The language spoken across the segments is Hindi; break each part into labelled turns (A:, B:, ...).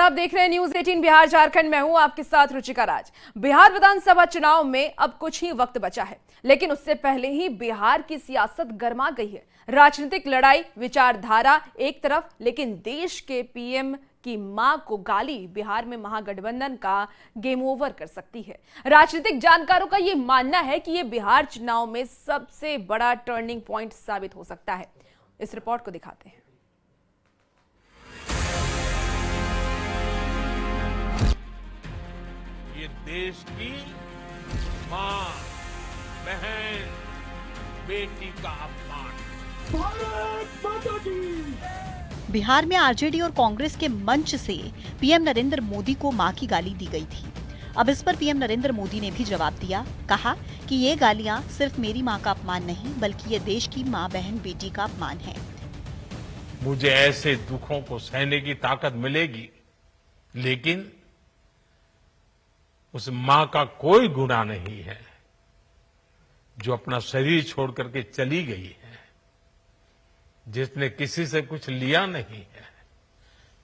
A: आप देख रहे हैं न्यूज 18 बिहार झारखंड। मैं हूं आपके साथ रुचिका राज। बिहार विधानसभा चुनाव में अब कुछ ही वक्त बचा है, लेकिन उससे पहले ही बिहार की सियासत गर्मा गई है। राजनीतिक लड़ाई, विचारधारा एक तरफ, लेकिन देश के पीएम की मां को गाली बिहार में महागठबंधन का गेम ओवर कर सकती है। राजनीतिक जानकारों का यह मानना है कि यह बिहार चुनाव में सबसे बड़ा टर्निंग पॉइंट साबित हो सकता है। इस रिपोर्ट को दिखाते हैं।
B: ये देश की मां, बहन, बेटी का अपमान। भारत माता की।
C: बिहार में आरजेडी और कांग्रेस के मंच से पीएम नरेंद्र मोदी को मां की गाली दी गई थी। अब इस पर पीएम नरेंद्र मोदी ने भी जवाब दिया। कहा कि ये गालियां सिर्फ मेरी मां का अपमान नहीं, बल्कि ये देश की मां, बहन, बेटी का अपमान है।
B: मुझे ऐसे दुखों को सहने की ताकत मिलेगी, लेकिन उस मां का कोई गुनाह नहीं है जो अपना शरीर छोड़ करके चली गई है, जिसने किसी से कुछ लिया नहीं है,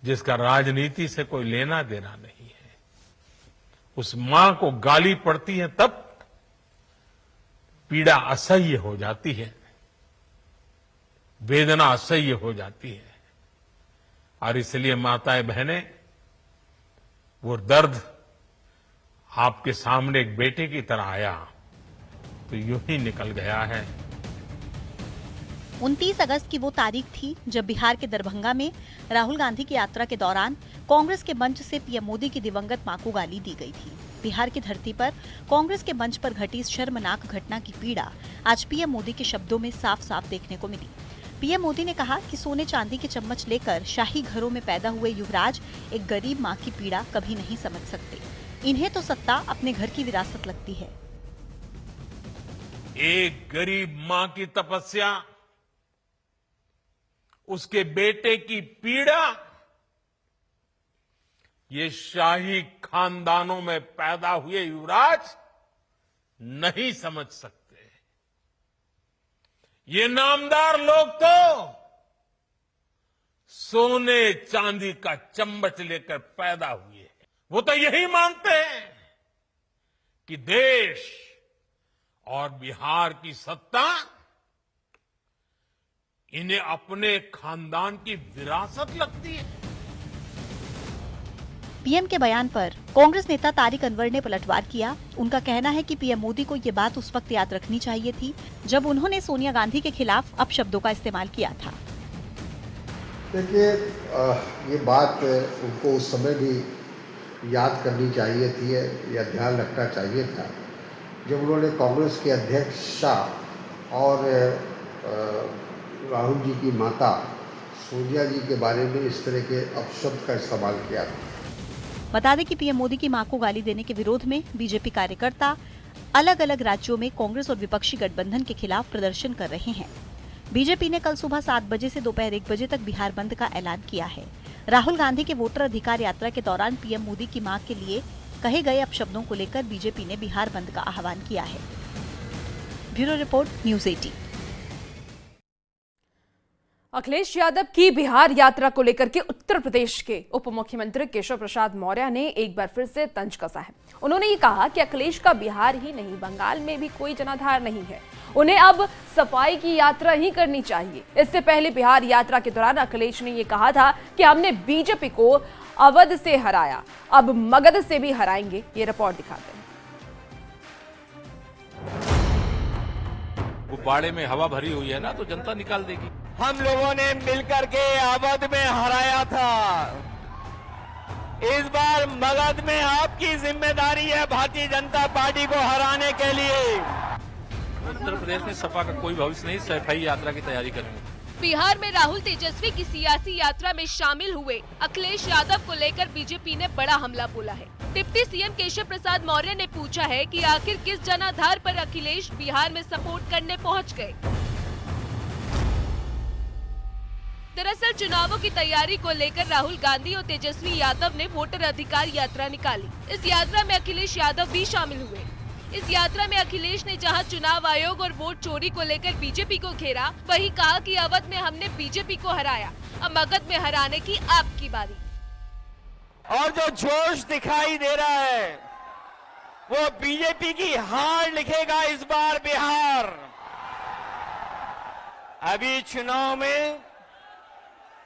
B: जिसका राजनीति से कोई लेना देना नहीं है। उस मां को गाली पड़ती है तब पीड़ा असह्य हो जाती है, वेदना असह्य हो जाती है। और इसलिए माताएं, बहनें, वो दर्द आपके सामने एक बेटे की तरह आया तो यूं ही निकल गया है।
C: 29 अगस्त की वो तारीख थी जब बिहार के दरभंगा में राहुल गांधी की यात्रा के दौरान कांग्रेस के मंच से पीएम मोदी की दिवंगत मां को गाली दी गई थी। बिहार की धरती पर कांग्रेस के मंच पर घटी इस शर्मनाक घटना की पीड़ा आज पीएम मोदी के शब्दों में साफ साफ देखने को मिली। पीएम मोदी ने कहा कि सोने चांदी के चम्मच लेकर शाही घरों में पैदा हुए युवराज एक गरीब मां की पीड़ा कभी नहीं समझ सकते। इन्हें तो सत्ता अपने घर की विरासत लगती है।
B: एक गरीब मां की तपस्या, उसके बेटे की पीड़ा, ये शाही खानदानों में पैदा हुए युवराज नहीं समझ सकते। ये नामदार लोग तो सोने चांदी का चम्मच लेकर पैदा हुए हैं। वो तो यही मानते हैं कि देश और बिहार की सत्ता इन्हें अपने खानदान की विरासत लगती है।
C: पीएम के बयान पर कांग्रेस नेता तारिक अनवर ने पलटवार किया। उनका कहना है कि पीएम मोदी को ये बात उस वक्त याद रखनी चाहिए थी जब उन्होंने सोनिया गांधी के खिलाफ अपशब्दों का इस्तेमाल किया था।
D: देखिए, ये बात उनको उस समय भी याद करनी चाहिए थी या ध्यान रखना चाहिए था जब उन्होंने कांग्रेस के अध्यक्ष शाह और राहुल जी की माता सोनिया जी के बारे में इस तरह के अपशब्द का इस्तेमाल किया था।
C: बता दें कि पीएम मोदी की मां को गाली देने के विरोध में बीजेपी कार्यकर्ता अलग अलग राज्यों में कांग्रेस और विपक्षी गठबंधन के खिलाफ प्रदर्शन कर रहे हैं। बीजेपी ने कल सुबह 7 बजे से दोपहर 1 बजे तक बिहार बंद का ऐलान किया है। राहुल गांधी के वोटर अधिकार यात्रा के दौरान पीएम मोदी की मां के लिए कहे गए अपशब्दों को लेकर बीजेपी ने बिहार बंद का आह्वान किया है। Bureau report, news 18।
A: Akhilesh Yadav की बिहार यात्रा को लेकर के उत्तर प्रदेश के उप मुख्यमंत्री केशव प्रसाद मौर्य ने एक बार फिर से तंज कसा है। उन्होंने ये कहा कि अखिलेश का बिहार ही नहीं, बंगाल में भी कोई जनाधार नहीं है। उन्हें अब सफाई की यात्रा ही करनी चाहिए। इससे पहले बिहार यात्रा के दौरान अखिलेश ने यह कहा था कि हमने बीजेपी को अवध से हराया, अब मगध से भी हराएंगे। ये रिपोर्ट दिखाते हैं।
E: गुब्बारे में हवा भरी हुई है ना, तो जनता निकाल देगी।
F: हम लोगों ने मिलकर के अवध में हराया था, इस बार मगध में आपकी जिम्मेदारी है भारतीय जनता पार्टी को हराने के लिए।
E: उत्तर प्रदेश में सपा का कोई भविष्य नहीं, सफाई यात्रा की तैयारी करेंगे।
G: बिहार में राहुल तेजस्वी की सियासी यात्रा में शामिल हुए अखिलेश यादव को लेकर बीजेपी ने बड़ा हमला बोला है। डिप्टी सीएम केशव प्रसाद मौर्य ने पूछा है कि आखिर किस जनाधार पर अखिलेश बिहार में सपोर्ट करने पहुंच गए। दरअसल चुनावों की तैयारी को लेकर राहुल गांधी और तेजस्वी यादव ने वोटर अधिकार यात्रा निकाली। इस यात्रा में अखिलेश यादव भी शामिल हुए। इस यात्रा में अखिलेश ने जहां चुनाव आयोग और वोट चोरी को लेकर बीजेपी को घेरा, वहीं कहा कि अवध में हमने बीजेपी को हराया, अब मगध में हराने की आपकी बारी।
F: और जो जोश दिखाई दे रहा है वो बीजेपी की हार लिखेगा इस बार बिहार। अभी चुनाव में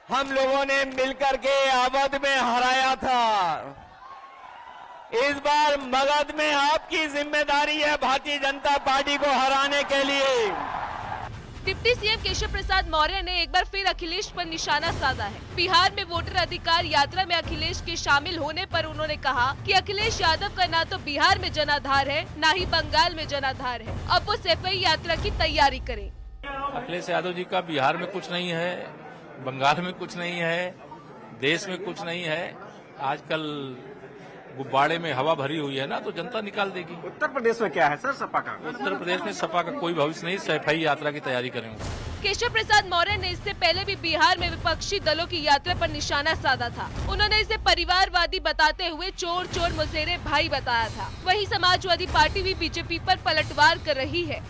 F: हम लोगों ने मिलकर के अवध में हराया था। इस बार मगध में आपकी जिम्मेदारी है भारतीय जनता पार्टी को हराने के लिए।
G: डिप्टी सीएम केशव प्रसाद मौर्य ने एक बार फिर अखिलेश पर निशाना साधा है। बिहार में वोटर अधिकार यात्रा में अखिलेश के शामिल होने पर उन्होंने कहा कि अखिलेश यादव का ना तो बिहार में जनाधार है, ना ही बंगाल में जनाधार है। अब वो सफाई यात्रा की तैयारी करें।
E: अखिलेश यादव जी का बिहार में कुछ नहीं है, बंगाल में कुछ नहीं है, देश में कुछ नहीं है। आजकल गुब्बारे में हवा भरी हुई है ना, तो जनता निकाल देगी।
H: उत्तर प्रदेश में क्या है सर सपा का?
E: उत्तर प्रदेश में सपा का कोई भविष्य नहीं, सफाई यात्रा की तैयारी करेंगे।
G: केशव प्रसाद मौर्य ने इससे पहले भी बिहार में विपक्षी दलों की यात्रा पर निशाना साधा था। उन्होंने इसे परिवारवादी बताते हुए चोर चोर मुसेरे भाई बताया था। वहीं समाजवादी पार्टी भी बीजेपी पर पलटवार कर रही है।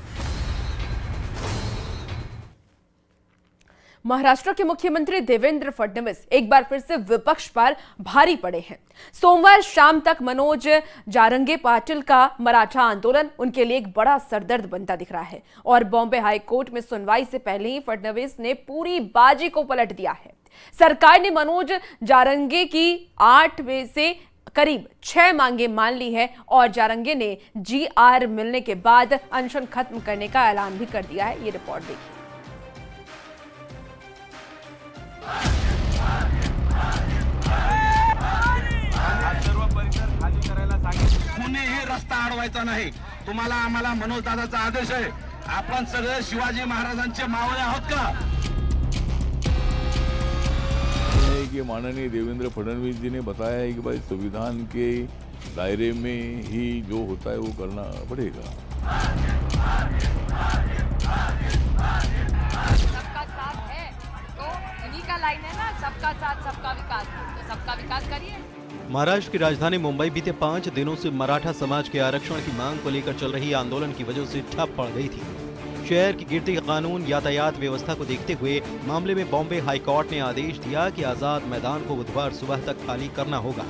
A: महाराष्ट्र के मुख्यमंत्री देवेंद्र फडणवीस एक बार फिर से विपक्ष पर भारी पड़े हैं। सोमवार शाम तक मनोज जारंगे पाटिल का मराठा आंदोलन उनके लिए एक बड़ा सरदर्द बनता दिख रहा है और बॉम्बे हाई कोर्ट में सुनवाई से पहले ही फडणवीस ने पूरी बाजी को पलट दिया है। सरकार ने मनोज जारंगे की 8 में से करीब 6 मांगे मान ली है और जारंगे ने जीआर मिलने के बाद अनशन खत्म करने का ऐलान भी कर दिया है। ये रिपोर्ट देखिए।
H: सर्व परिसर खाली करायला सांगितलं। कुणीही रस्ता अडवायचा नाही। तुम्हाला आम्हाला मनोज दादाचा आदेश आहे। आपण सगळे शिवाजी महाराजांचे मावळे आहोत का?
I: कि माननीय देवेंद्र फडणवीस जी ने बताया है कि भाई संविधान के दायरे में ही जो होता है वो करना पड़ेगा।
J: सबका साथ है तो इन्हीं का लाइन है ना, सबका साथ सबका विकास, तो सबका विकास करिए।
K: महाराष्ट्र की राजधानी मुंबई बीते 5 दिनों से मराठा समाज के आरक्षण की मांग को लेकर चल रही आंदोलन की वजह से ठप पड़ गई थी। शहर की गिरती कानून यातायात व्यवस्था को देखते हुए मामले में बॉम्बे हाईकोर्ट ने आदेश दिया कि आजाद मैदान को बुधवार सुबह तक खाली करना होगा।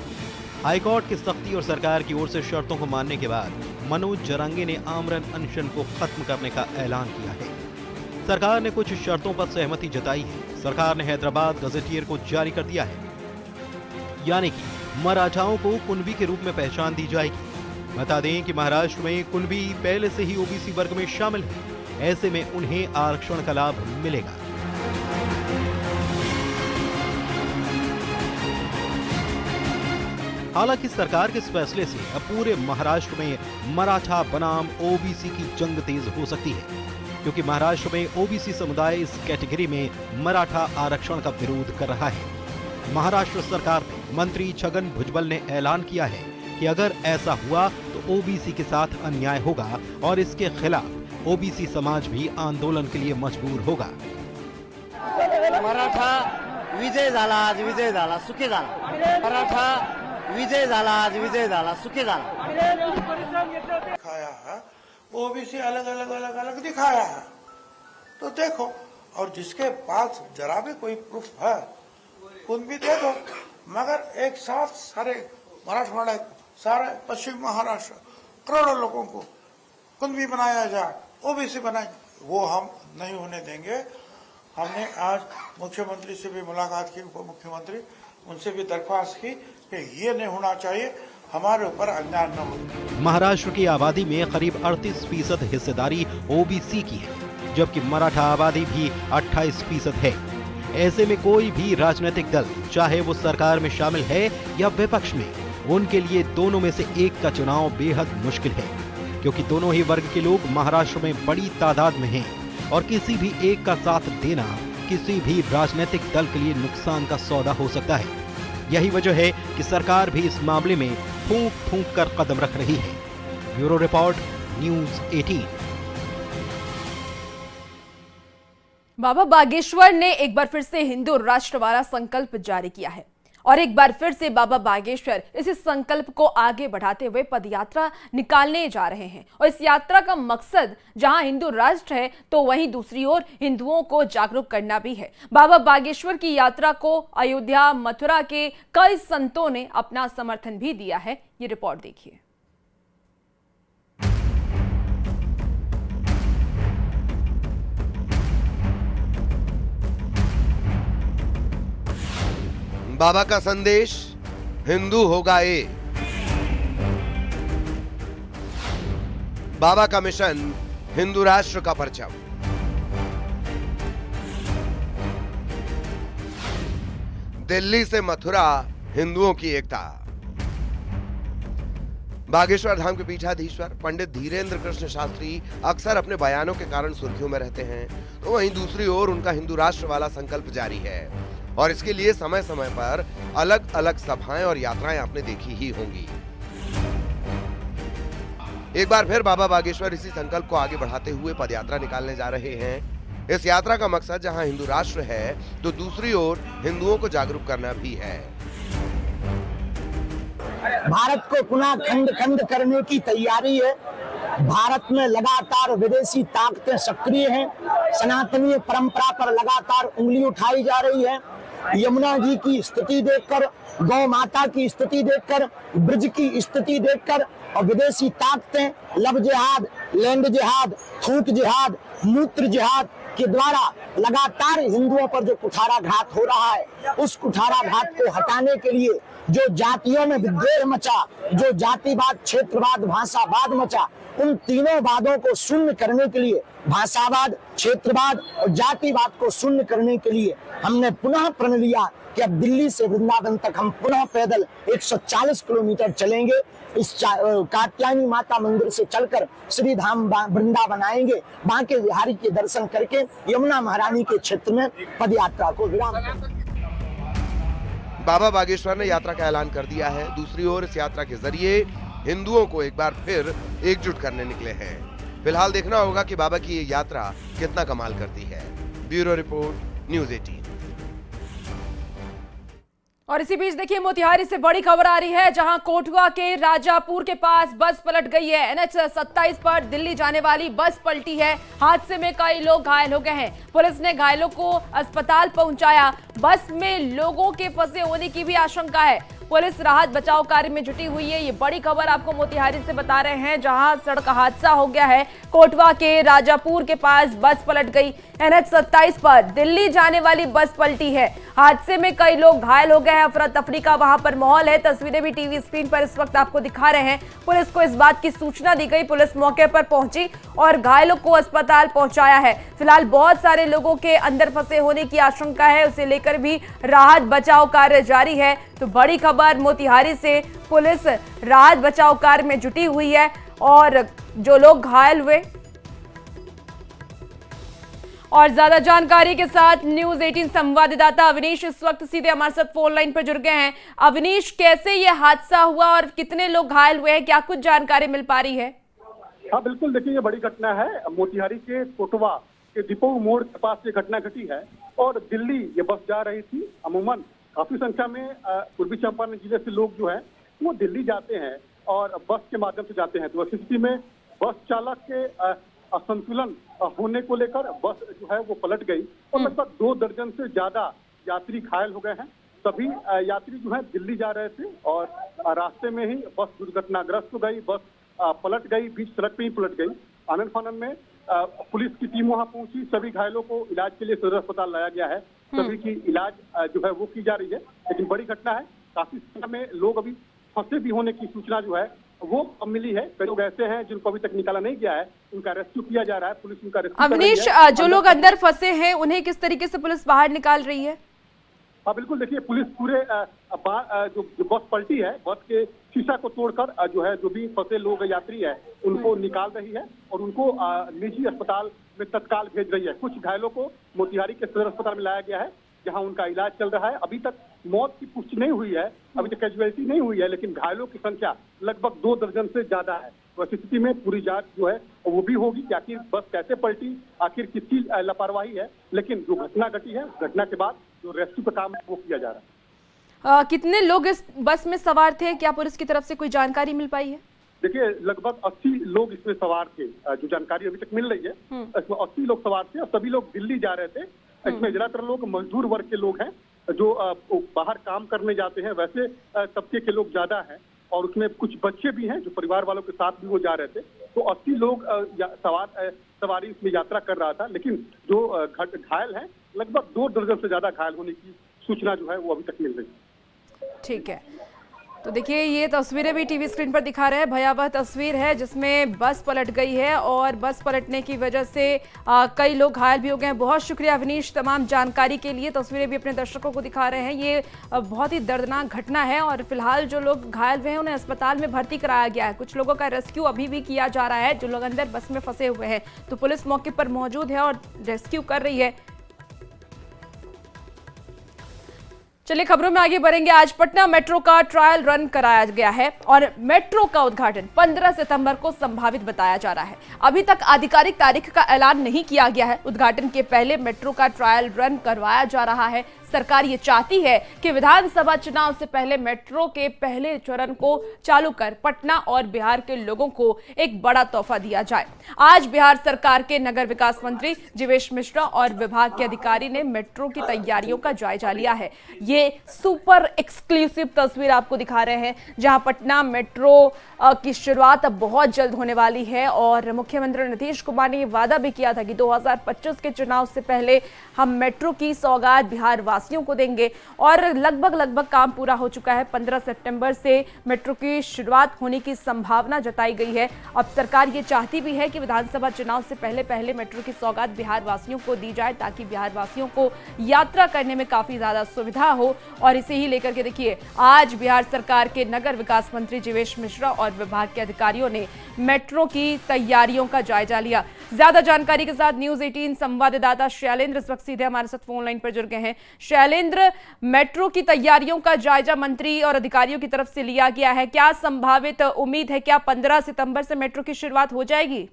K: हाईकोर्ट की सख्ती और सरकार की ओर से शर्तों को मानने के बाद मनोज जारंगे ने आमरण अनशन को खत्म करने का ऐलान किया है। सरकार ने कुछ शर्तों पर सहमति जताई है। सरकार ने हैदराबाद गजेटियर को जारी कर दिया है, यानी कि मराठाओं को कुणबी के रूप में पहचान दी जाएगी। बता दें कि महाराष्ट्र में कुणबी पहले से ही ओबीसी वर्ग में शामिल है, ऐसे में उन्हें आरक्षण का लाभ मिलेगा। हालांकि सरकार के इस फैसले से अब पूरे महाराष्ट्र में मराठा बनाम ओबीसी की जंग तेज हो सकती है, क्योंकि महाराष्ट्र में ओबीसी समुदाय इस कैटेगरी में मराठा आरक्षण का विरोध कर रहा है। महाराष्ट्र सरकार में मंत्री छगन भुजबल ने ऐलान किया है कि अगर ऐसा हुआ तो ओबीसी के साथ अन्याय होगा और इसके खिलाफ ओबीसी समाज भी आंदोलन के लिए मजबूर होगा।
L: मराठा विजय झाला, आज विजय झाला, सुखी झाला। मराठा विजय झाला, आज विजय झाला, सुखी झाला।
M: दिखाया है ओबीसी अलग अलग अलग अलग दिखाया है, तो देखो, और जिसके पास जरा भी कोई प्रूफ है उन भी दे दो, मगर एक साथ सारे मराठवाड़ा, सारे पश्चिम महाराष्ट्र करोड़ों लोगों को कुणबी बनाया जाए, ओबीसी बनाए, वो हम नहीं होने देंगे। हमने आज मुख्यमंत्री से भी मुलाकात की, उप मुख्यमंत्री, उनसे भी दरख्वास्त की कि ये नहीं होना चाहिए, हमारे ऊपर अन्याय न हो।
K: महाराष्ट्र की आबादी में करीब 38% हिस्सेदारी ओबीसी की है, जबकि मराठा आबादी भी 28% है। ऐसे में कोई भी राजनीतिक दल, चाहे वो सरकार में शामिल है या विपक्ष में, उनके लिए दोनों में से एक का चुनाव बेहद मुश्किल है, क्योंकि दोनों ही वर्ग के लोग महाराष्ट्र में बड़ी तादाद में हैं और किसी भी एक का साथ देना किसी भी राजनीतिक दल के लिए नुकसान का सौदा हो सकता है। यही वजह है कि सरकार भी इस मामले में फूंक फूंक कर कदम रख रही है। Bureau report, news 18।
A: बाबा बागेश्वर ने एक बार फिर से हिंदू राष्ट्र वाला संकल्प जारी किया है और एक बार फिर से बाबा बागेश्वर इस संकल्प को आगे बढ़ाते हुए पदयात्रा निकालने जा रहे हैं। और इस यात्रा का मकसद जहां हिंदू राष्ट्र है तो वहीं दूसरी ओर हिंदुओं को जागरूक करना भी है। बाबा बागेश्वर की यात्रा को अयोध्या, मथुरा के कई संतों ने अपना समर्थन भी दिया है। ये रिपोर्ट देखिए।
N: बाबा का संदेश, हिंदू होगा एक। बाबा का मिशन, हिंदू राष्ट्र का परचम। दिल्ली से मथुरा, हिंदुओं की एकता। बागेश्वर धाम के पीठाधीश्वर पंडित धीरेन्द्र कृष्ण शास्त्री अक्सर अपने बयानों के कारण सुर्खियों में रहते हैं, तो वहीं दूसरी ओर उनका हिंदू राष्ट्र वाला संकल्प जारी है और इसके लिए समय समय पर अलग अलग सभाएं और यात्राएं आपने देखी ही होंगी। एक बार फिर बाबा बागेश्वर इसी संकल्प को आगे बढ़ाते हुए पदयात्रा निकालने जा रहे हैं। इस यात्रा का मकसद जहां हिंदू राष्ट्र है तो दूसरी ओर हिंदुओं को जागरूक करना भी है।
L: भारत को पुनः खंड खंड करने की तैयारी है। भारत में लगातार विदेशी ताकतें सक्रिय हैं। सनातनीय परंपरा पर लगातार उंगली उठाई जा रही है। यमुना जी की स्थिति देखकर, गौ माता की स्थिति देखकर, ब्रज की स्थिति देखकर और विदेशी ताकतें लव जिहाद, लैंड जिहाद, थूक जिहाद, मूत्र जिहाद के द्वारा लगातार हिंदुओं पर जो कुठाराघात हो रहा है, उस कुठाराघात को हटाने के लिए जो जातियों में विद्वेष मचा, जो जातिवाद, क्षेत्रवाद, भाषावाद मचा, उन तीनों वादों को शून्य करने के लिए, भाषावाद, क्षेत्रवाद और जातिवाद को शून्य करने के लिए हमने पुनः प्रण लिया कि अब दिल्ली से वृंदावन तक हम पुनः पैदल 140 किलोमीटर चलेंगे। इस कात्यायनी माता मंदिर से चलकर श्री धाम वृंदावन आएंगे, बांके बिहारी के दर्शन करके यमुना महारानी के क्षेत्र में पदयात्रा को विराम देंगे।
N: बाबा बागेश्वर ने यात्रा का ऐलान कर दिया है। दूसरी ओर इस यात्रा के जरिए हिंदुओं को एक बार फिर एकजुट करने निकले हैं। फिलहाल देखना होगा कि बाबा की ये यात्रा कितना कमाल करती है। Bureau report, news 18।
A: और इसी बीच देखिए मोतिहारी से बड़ी खबर आ रही है, जहां कोटवा के राजापुर के पास बस पलट गई है। NH 27 पर दिल्ली जाने वाली बस पलटी है। हादसे में कई लोग घायल हो गए हैं। पुलिस ने घायलों को अस्पताल पहुंचाया। बस में लोगों के फंसे होने की भी आशंका है। पुलिस राहत बचाव कार्य में जुटी हुई है। ये बड़ी खबर आपको मोतिहारी से बता रहे हैं, जहां सड़क हादसा हो गया है। कोटवा के राजापुर के पास बस पलट गई। NH 27 पर दिल्ली जाने वाली बस पलटी है। हादसे में कई लोग घायल हो गए हैं। अफरा तफरी का वहां पर माहौल है। तस्वीरें भी टीवी स्क्रीन पर इस वक्त आपको दिखा रहे हैं। पुलिस को इस बात की सूचना दी गई। पुलिस मौके पर पहुंची और घायलों को अस्पताल पहुंचाया है। फिलहाल बहुत सारे लोगों के अंदर फंसे होने की आशंका है, उसे लेकर भी राहत बचाव कार्य जारी है। तो बड़ी खबर मोतिहारी से, पुलिस राहत बचाव कार्य में जुटी हुई है और जो लोग घायल हुए। और ज्यादा जानकारी के साथ न्यूज़ 18 संवाददाता अवनीश इस वक्त सीधे हमारे साथ फोन लाइन पर जुड़ गए हैं। अवनीश, कैसे ये हादसा हुआ और कितने लोग घायल हुए हैं, क्या कुछ जानकारी मिल पा रही है?
O: हाँ बिल्कुल, देखिए ये बड़ी घटना है। मोतिहारी के कोटवा के डिपो मोड़ के पास ये घटना घटी है और दिल्ली ये बस जा रही थी। अमूमन काफी संख्या में पूर्वी चंपारण जिले से लोग जो है वो दिल्ली जाते हैं और बस के माध्यम से जाते हैं। तो ऐसी स्थिति में बस चालक के असंतुलन होने को लेकर बस जो है वो पलट गई और लगभग 2 दर्जन से ज्यादा यात्री घायल हो गए हैं। सभी यात्री जो है दिल्ली जा रहे थे और रास्ते में ही बस दुर्घटनाग्रस्त हो गई। बस पलट गई, बीच सड़क पे ही पलट गई। आनंद फानन में पुलिस की टीम वहां पहुंची। सभी घायलों को इलाज के लिए सदर अस्पताल लाया गया है। सभी की इलाज जो है वो की जा रही है। लेकिन बड़ी घटना है, काफी संख्या में लोग अभी फंसे भी होने की सूचना जो है वो मिली है। कई लोग ऐसे हैं जिनको अभी तक निकाला नहीं गया है, उनका रेस्क्यू किया जा रहा है। पुलिस उनका रेस्क्यू कर रही है।
A: अवनीश, जो लोग अंदर फंसे हैं उन्हें किस तरीके से पुलिस बाहर निकाल रही है?
O: हाँ बिल्कुल, देखिए पुलिस पूरे जो बस पलटी है, बस के शीशा को तोड़कर जो है जो भी फंसे लोग यात्री है उनको निकाल रही है और उनको निजी अस्पताल में तत्काल भेज रही है। कुछ घायलों को मोतिहारी के सदर अस्पताल में लाया गया है, जहां उनका इलाज चल रहा है। अभी तक मौत की पुष्टि नहीं हुई है, अभी तक कैजुअलिटी नहीं हुई है, लेकिन घायलों की संख्या लगभग 2 दर्जन से ज्यादा है। तो ऐसी स्थिति में पूरी जांच जो है वो भी होगी कि आखिर बस कैसे पलटी, आखिर किसकी लापरवाही है। लेकिन जो घटना घटी है, घटना के बाद जो रेस्क्यू का काम है वो किया जा रहा है।
A: कितने लोग इस बस में सवार थे, क्या पुलिस की तरफ से कोई जानकारी मिल पाई है?
O: देखिए लगभग 80 लोग इसमें सवार थे, जो जानकारी अभी तक मिल रही है। इसमें 80 लोग सवार थे और सभी लोग दिल्ली जा रहे थे। इसमें ज्यादातर लोग मजदूर वर्ग के लोग हैं जो बाहर काम करने जाते हैं, वैसे तबके के लोग ज्यादा हैं और उसमें कुछ बच्चे भी हैं जो परिवार वालों के साथ भी वो जा रहे थे। तो 80 लोग सवारी इसमें यात्रा कर रहा था, लेकिन जो घायल हैं लगभग 2 दर्जन से ज्यादा घायल होने की सूचना जो है वो अभी तक मिल रही है।
A: ठीक है, तो देखिए ये तस्वीरें भी टीवी स्क्रीन पर दिखा रहे हैं। भयावह तस्वीर है जिसमें बस पलट गई है और बस पलटने की वजह से कई लोग घायल भी हो गए हैं। बहुत शुक्रिया अवनीश तमाम जानकारी के लिए। तस्वीरें भी अपने दर्शकों को दिखा रहे हैं। ये बहुत ही दर्दनाक घटना है और फिलहाल जो लोग घायल हुए हैं उन्हें अस्पताल में भर्ती कराया गया है। कुछ लोगों का रेस्क्यू अभी भी किया जा रहा है, जो लोग अंदर बस में फंसे हुए हैं। तो पुलिस मौके पर मौजूद है और रेस्क्यू कर रही है। चलिए खबरों में आगे बढ़ेंगे। आज पटना मेट्रो का ट्रायल रन कराया गया है और मेट्रो का उद्घाटन 15 सितंबर को संभावित बताया जा रहा है। अभी तक आधिकारिक तारीख का ऐलान नहीं किया गया है। उद्घाटन के पहले मेट्रो का ट्रायल रन करवाया जा रहा है। सरकार ये चाहती है कि विधानसभा चुनाव से पहले मेट्रो के पहले चरण को चालू कर पटना और बिहार के लोगों को एक बड़ा तोहफा दिया जाए। आज बिहार सरकार के नगर विकास मंत्री जीवेश मिश्रा और विभाग के अधिकारी ने मेट्रो की तैयारियों का जायजा लिया है। ये सुपर एक्सक्लूसिव तस्वीर आपको दिखा रहे हैं, जहां पटना मेट्रो की शुरुआत अब बहुत जल्द होने वाली है और मुख्यमंत्री नीतीश कुमार ने वादा भी किया था कि 2025 के चुनाव से पहले हम मेट्रो की सौगात बिहार वासियों को देंगे और लगभग काम पूरा हो चुका है। 15 सितंबर से मेट्रो की शुरुआत होने की संभावना जताई गई है। अब सरकार ये चाहती भी है कि विधानसभा चुनाव से पहले मेट्रो की सौगात बिहार वासियों को दी जाए, ताकि बिहार वासियों को यात्रा करने में काफी ज्यादा सुविधा हो। और इसे ही लेकर के देखिए, आज बिहार सरकार के नगर विकास मंत्री जीवेश मिश्रा और विभाग के अधिकारियों ने मेट्रो की तैयारियों का जायजा लिया। ज्यादा जानकारी के साथ न्यूज 18 संवाददाता शैलेंद्र इस वक्त सीधे हमारे साथ फोन लाइन पर जुड़ गए हैं। शैलेंद्र, मेट्रो की तैयारियों का जायजा मंत्री और अधिकारियों की तरफ से लिया गया है, क्या संभावित उम्मीद है, क्या 15 सितंबर से मेट्रो की शुरुआत हो जाएगी?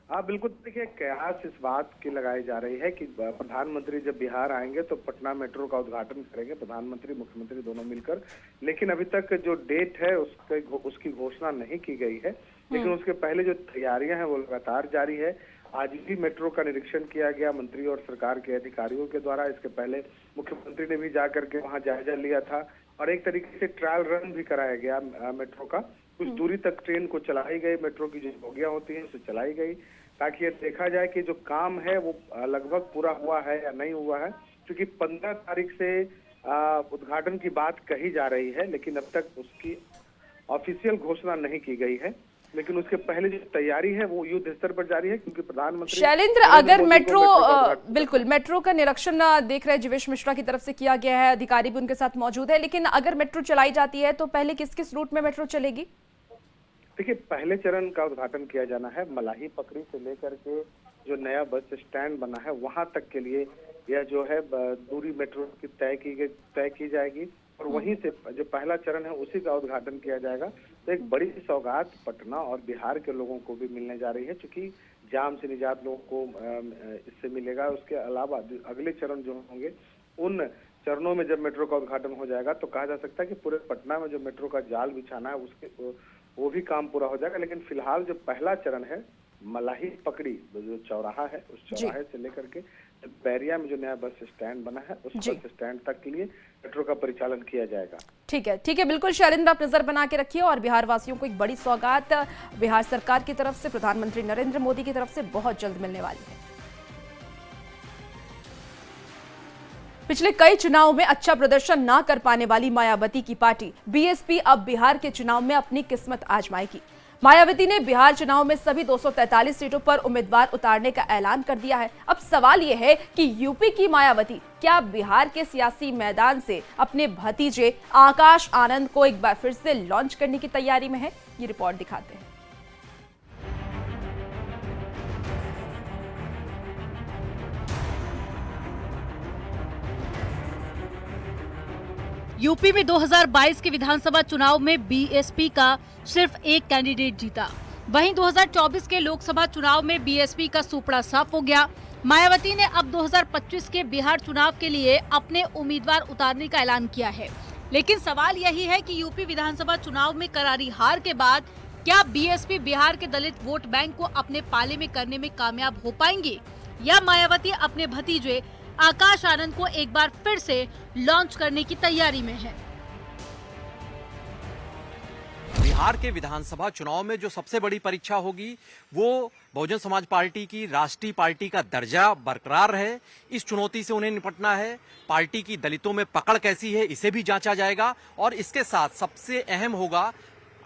P: हाँ बिल्कुल, देखिए कयास इस बात की लगाई जा रही है कि प्रधानमंत्री जब बिहार आएंगे तो पटना मेट्रो का उद्घाटन करेंगे, प्रधानमंत्री मुख्यमंत्री दोनों मिलकर। लेकिन अभी तक जो डेट है उसकी घोषणा नहीं की गई है, लेकिन उसके पहले जो तैयारियां हैं वो लगातार जारी है। आज भी मेट्रो का निरीक्षण किया गया मंत्री और सरकार के अधिकारियों के द्वारा। इसके पहले मुख्यमंत्री ने भी जाकर के वहां जायजा लिया था और एक तरीके से ट्रायल रन भी कराया गया मेट्रो का। कुछ दूरी तक ट्रेन को चलाई गई, मेट्रो की जो बोगियां होती है उसे चलाई गई, ताकि ये देखा जाए कि जो काम है वो लगभग पूरा हुआ है या नहीं हुआ है। क्योंकि 15 तारीख से उद्घाटन की बात कही जा रही है, लेकिन अब तक उसकी ऑफिशियल घोषणा नहीं की गई है। लेकिन उसके पहले जो तैयारी है वो युद्ध स्तर पर जारी है, क्योंकि प्रधानमंत्री
A: शैलेंद्र, अगर मेट्रो बिल्कुल मेट्रो का निरीक्षण देख रहे जीवेश मिश्रा की तरफ से किया गया है, अधिकारी भी उनके साथ मौजूद है, लेकिन अगर मेट्रो चलाई जाती है तो पहले किस किस रूट में मेट्रो चलेगी?
P: देखिए, पहले चरण का उद्घाटन किया जाना है मलाही पकड़ी से लेकर के जो नया बस स्टैंड बना है वहां तक के लिए यह जो है दूरी मेट्रो की तय की जाएगी और वहीं से जो पहला चरण है उसी का उद्घाटन किया जाएगा। तो एक बड़ी सौगात पटना और बिहार के लोगों को भी मिलने जा रही है, क्योंकि जाम से निजात लोगों को इससे मिलेगा। उसके अलावा अगले चरण जो होंगे उन चरणों में जब मेट्रो का उद्घाटन हो जाएगा तो कहा जा सकता है कि पूरे पटना में जो मेट्रो का जाल बिछाना है उसके वो भी काम पूरा हो जाएगा। लेकिन फिलहाल जो पहला चरण है मलाही पकड़ी जो चौराहा है उस चौराहे से लेकर के बैरिया में जो नया बस स्टैंड बना है उस बस स्टैंड तक के लिए मेट्रो का परिचालन किया जाएगा। ठीक
A: है बिल्कुल शैलेंद्र, आप नजर बना के रखिए और बिहार वासियों को एक बड़ी सौगात बिहार सरकार की तरफ से प्रधानमंत्री नरेंद्र मोदी की तरफ से बहुत जल्द मिलने वाली है। पिछले कई चुनावों में अच्छा प्रदर्शन ना कर पाने वाली मायावती की पार्टी बीएसपी अब बिहार के चुनाव में अपनी किस्मत आजमाएगी। मायावती ने बिहार चुनाव में सभी 243 सीटों पर उम्मीदवार उतारने का ऐलान कर दिया है। अब सवाल यह है कि यूपी की मायावती क्या बिहार के सियासी मैदान से अपने भतीजे आकाश आनंद को एक बार फिर से लॉन्च करने की तैयारी में है? ये रिपोर्ट दिखाते हैं।
C: यूपी में 2022 के विधानसभा चुनाव में बीएसपी का सिर्फ एक कैंडिडेट जीता। वहीं 2024 के लोकसभा चुनाव में बीएसपी का सुपड़ा साफ हो गया। मायावती ने अब 2025 के बिहार चुनाव के लिए अपने उम्मीदवार उतारने का ऐलान किया है। लेकिन सवाल यही है कि यूपी विधानसभा चुनाव में करारी हार के बाद क्या बीएसपी बिहार के दलित वोट बैंक को अपने पाले में करने में कामयाब हो पाएंगी, या मायावती अपने भतीजे आकाश आनंद को एक बार फिर से लॉन्च करने की तैयारी में है।
Q: बिहार के विधानसभा चुनाव में जो सबसे बड़ी परीक्षा होगी वो बहुजन समाज पार्टी की राष्ट्रीय पार्टी का दर्जा बरकरार है। इस चुनौती से उन्हें निपटना है। पार्टी की दलितों में पकड़ कैसी है इसे भी जांचा जाएगा, और इसके साथ सबसे अहम होगा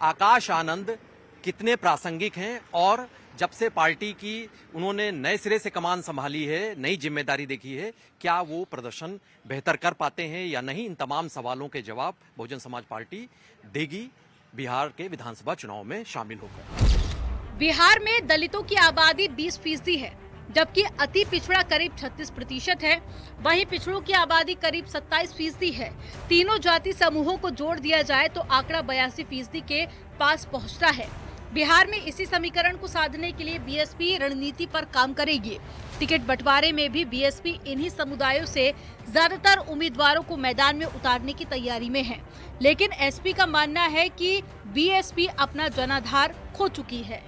Q: आकाश आनंद कितने प्रासंगिक हैं, और जब से पार्टी की उन्होंने नए सिरे से कमान संभाली है, नई जिम्मेदारी देखी है, क्या वो प्रदर्शन बेहतर कर पाते हैं या नहीं। इन तमाम सवालों के जवाब बहुजन समाज पार्टी देगी बिहार के विधानसभा चुनाव में शामिल होकर।
C: बिहार में दलितों की आबादी 20% है, जबकि अति पिछड़ा करीब 36% है। वहीं पिछड़ों की आबादी करीब 27% है। तीनों जाति समूहों को जोड़ दिया जाए तो आंकड़ा 82% के पास पहुंचता है। बिहार में इसी समीकरण को साधने के लिए बीएसपी रणनीति पर काम करेगी। टिकट बंटवारे में भी बीएसपी इन्हीं समुदायों से ज्यादातर उम्मीदवारों को मैदान में उतारने की तैयारी में है, लेकिन एसपी का मानना है कि बीएसपी अपना जनाधार खो चुकी है।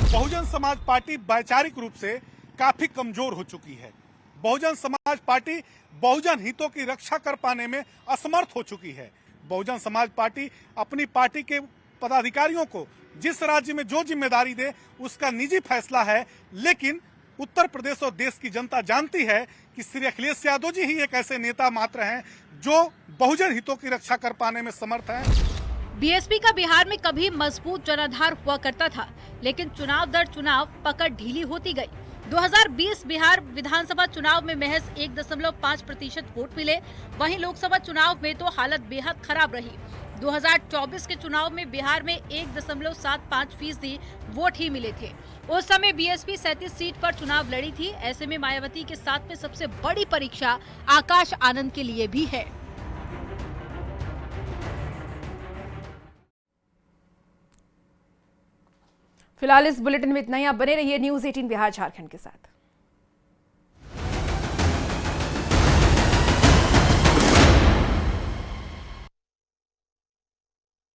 O: बहुजन समाज पार्टी वैचारिक रूप से काफी कमजोर हो चुकी है। बहुजन समाज पार्टी बहुजन हितों की रक्षा कर पाने में असमर्थ हो चुकी है। बहुजन समाज पार्टी अपनी पार्टी के पदाधिकारियों को जिस राज्य में जो जिम्मेदारी दे उसका निजी फैसला है, लेकिन उत्तर प्रदेश और देश की जनता जानती है कि श्री अखिलेश यादव जी ही एक ऐसे नेता मात्र हैं जो बहुजन हितों की रक्षा कर पाने में समर्थ हैं।
C: बीएसपी का बिहार में कभी मजबूत जनाधार हुआ करता था, लेकिन चुनाव दर चुनाव पकड़ ढीली होती गई। 2020 बिहार विधानसभा चुनाव में महज 1.5% वोट मिले। वहीं लोकसभा चुनाव में तो हालत बेहद खराब रही। 2024 के चुनाव में बिहार में 1.75% वोट ही मिले थे। उस समय बीएसपी 37 सीट पर चुनाव लड़ी थी। ऐसे में मायावती के साथ में सबसे बड़ी परीक्षा आकाश आनंद के लिए भी है।
A: फिलहाल इस बुलेटिन में इतना ही। आप बने रहिए न्यूज़ 18 बिहार झारखंड के साथ।